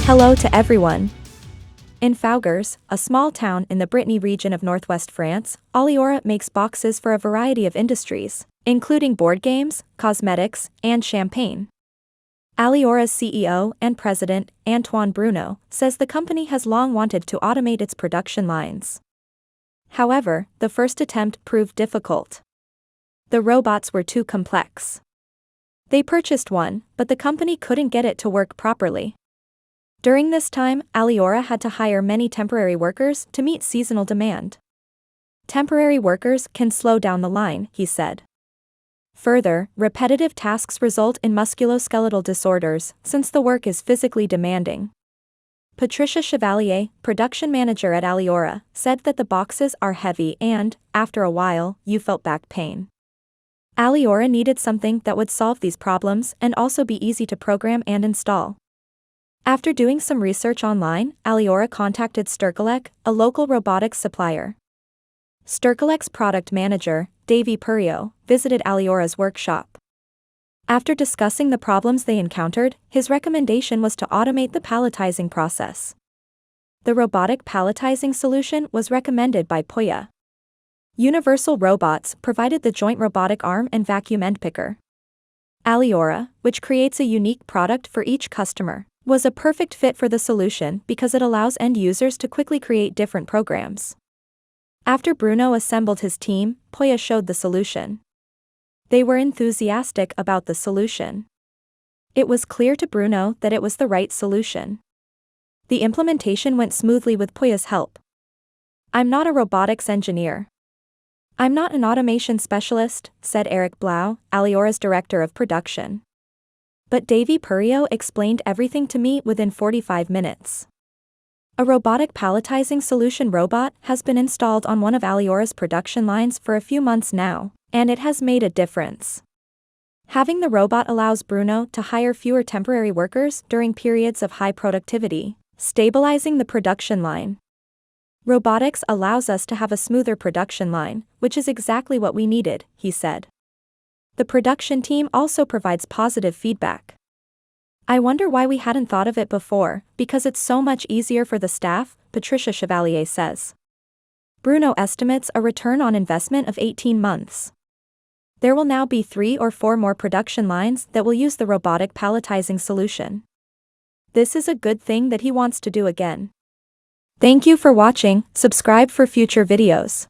Hello to everyone. In Fougères, a small town in the Brittany region of northwest France, Aliora makes boxes for a variety of industries, including board games, cosmetics, and champagne. Aliora's CEO and president, Antoine Bruno, says the company has long wanted to automate its production lines. However, the first attempt proved difficult. The robots were too complex. They purchased one, but the company couldn't get it to work properly. During this time, Aliora had to hire many temporary workers to meet seasonal demand. Temporary workers can slow down the line, he said. Further, repetitive tasks result in musculoskeletal disorders, since the work is physically demanding. Patricia Chevalier, production manager at Aliora, said that the boxes are heavy and, after a while, you felt back pain. Aliora needed something that would solve these problems and also be easy to program and install. After doing some research online, Aliora contacted Sturkelec, a local robotics supplier. Sturkelec's product manager, Davy Purio, visited Aliora's workshop. After discussing the problems they encountered, his recommendation was to automate the palletizing process. The robotic palletizing solution was recommended by Puyo. Universal Robots provided the joint robotic arm and vacuum end picker. Aliora, which creates a unique product for each customer, was a perfect fit for the solution because it allows end users to quickly create different programs. After Bruno assembled his team, Puyo showed the solution. They were enthusiastic about the solution. It was clear to Bruno that it was the right solution. The implementation went smoothly with Puyo's help. "I'm not a robotics engineer. I'm not an automation specialist," said Eric Blau, Aliora's director of production. But Davy Purio explained everything to me within 45 minutes. A robotic palletizing solution robot has been installed on one of Aliora's production lines for a few months now, and it has made a difference. Having the robot allows Bruno to hire fewer temporary workers during periods of high productivity, stabilizing the production line. "Robotics allows us to have a smoother production line, which is exactly what we needed," he said. The production team also provides positive feedback. "I wonder why we hadn't thought of it before, because it's so much easier for the staff," Patricia Chevalier says. Bruno estimates a return on investment of 18 months. There will now be 3 or 4 more production lines that will use the robotic palletizing solution. This is a good thing that he wants to do again. Thank you for watching. Subscribe for future videos.